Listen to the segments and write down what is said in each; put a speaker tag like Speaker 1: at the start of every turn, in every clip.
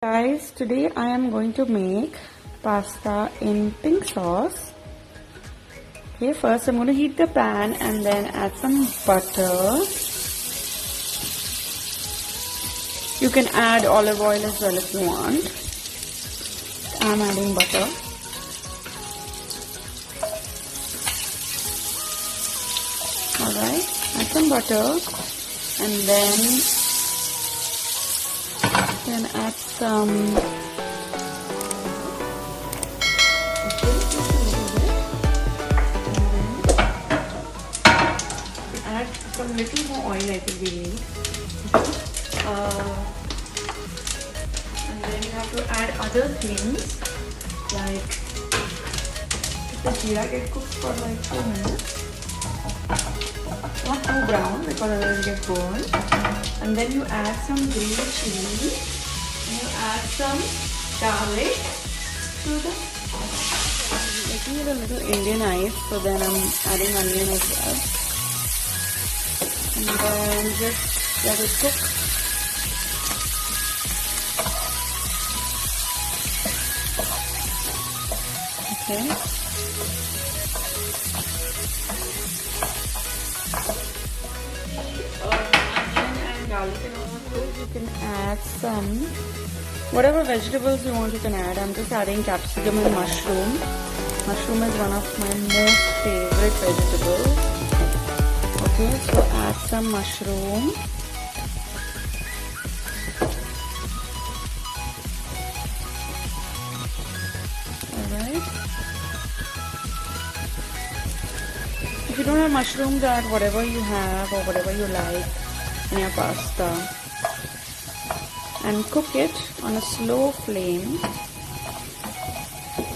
Speaker 1: Guys, today I am going to make pasta in pink sauce. Okay, first I'm going to heat the pan and then add some butter. You can add olive oil as well if you want. I'm adding butter. Alright, add some butter and then add some add some little more oil I think we need. And then you have to add other things like the jeera get cooked for like 2 minutes. Not too brown because otherwise it gets burned. And then you add some green chili. And you add some garlic to the. Making it a little Indianized, so then I'm adding onion as well. And then just let it cook. Okay. You can add some whatever vegetables you want. You can add. I'm just adding capsicum and mushroom. Mushroom is one of my most favorite vegetables. Okay, so add some mushroom. Alright. If you don't have mushrooms, add whatever you have or whatever you like in your pasta and cook it on a slow flame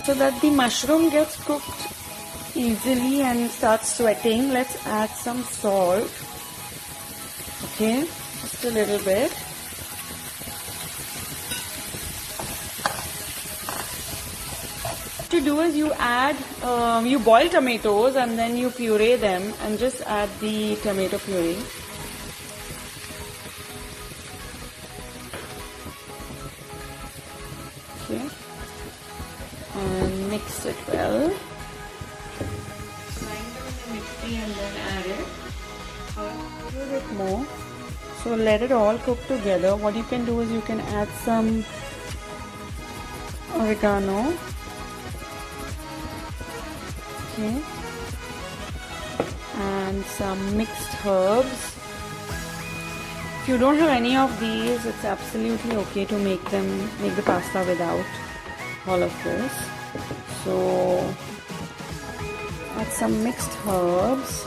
Speaker 1: so that the mushroom gets cooked easily and starts sweating. Let's add some salt. Okay, just a little bit. What you do is you add, you boil tomatoes and then you puree them and just add the tomato puree. Okay, and mix it well. Grind them in the mixie and then add it. A little bit more. So let it all cook together. What you can do is you can add some oregano. Okay, and some mixed herbs. If you don't have any of these, it's absolutely okay to make the pasta without all of this. So add some mixed herbs.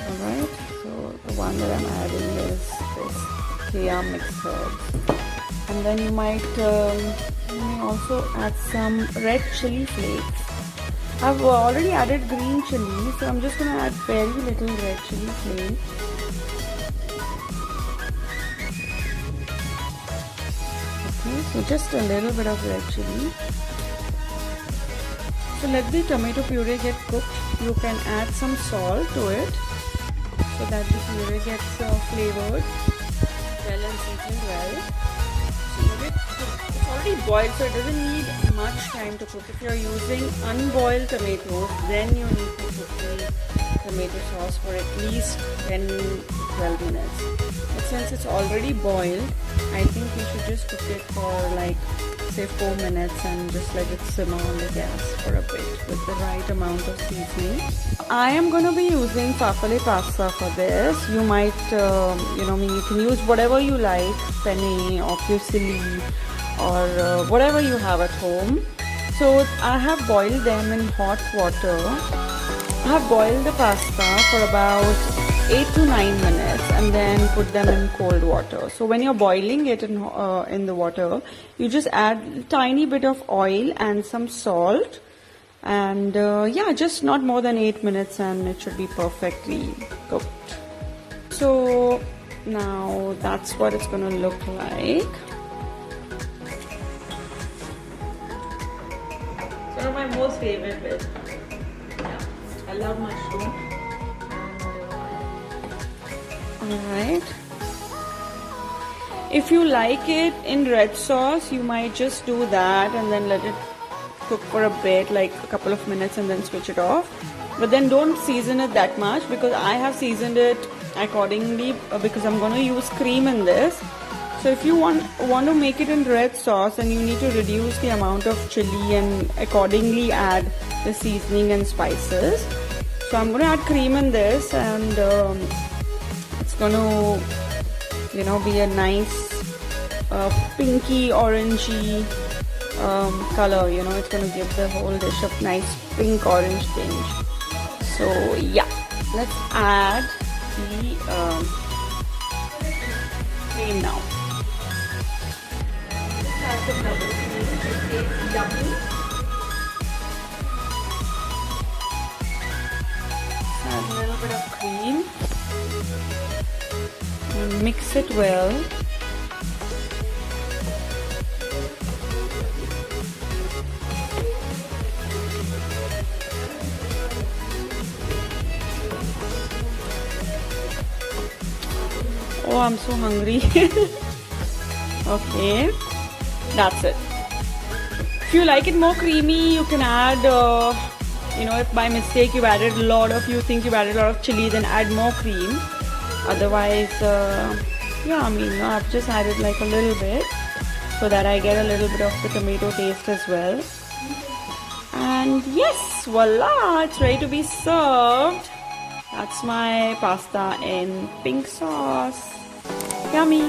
Speaker 1: Alright, so the one that I'm adding is this Kea mixed herbs. And then you may also add some red chili flakes. I've already added green chili, so I'm just going to add very little red chili flakes. Okay, so just a little bit of red chili. So let the tomato puree get cooked. You can add some salt to it so that the puree gets flavored well and seasoned well. It's already boiled, so it doesn't need much time to cook. If you're using unboiled tomatoes, then you need to cook the tomato sauce for at least 10-12 minutes. But since it's already boiled, I think you should just cook it for like say 4 minutes and just let it simmer on the gas for a bit with the right amount of seasoning. I am going to be using farfalle pasta for this. You might, you can use whatever you like, penne or fusilli or whatever you have at home. So I have boiled them in hot water. I have boiled the pasta for about 8 to 9 minutes and then put them in cold water. So when you're boiling it in the water, you just add a tiny bit of oil and some salt. And yeah, just not more than 8 minutes and it should be perfectly cooked. So now that's what it's going to look like. It's one of my most favorite bits. Yeah, I love mushroom. Alright. If you like it in red sauce, you might just do that and then let it cook for a bit, like a couple of minutes, and then switch it off. But then don't season it that much, because I have seasoned it accordingly because I'm going to use cream in this. So if you want to make it in red sauce, then you need to reduce the amount of chili and accordingly add the seasoning and spices. So I'm going to add cream in this, and it's going to, you know, be a nice pinky orangey color. You know, it's going to give the whole dish a nice pink orange tinge. So yeah, let's add the cream now. Add a little bit of cream and mix it well. Oh, I'm so hungry. Okay, that's it. If you like it more creamy, you can add, you know, if by mistake you think you've added a lot of chili, then add more cream. Otherwise, yeah, I mean, I've just added like a little bit so that I get a little bit of the tomato taste as well. And yes, voila, it's ready to be served. That's my pasta in pink sauce. Yummy!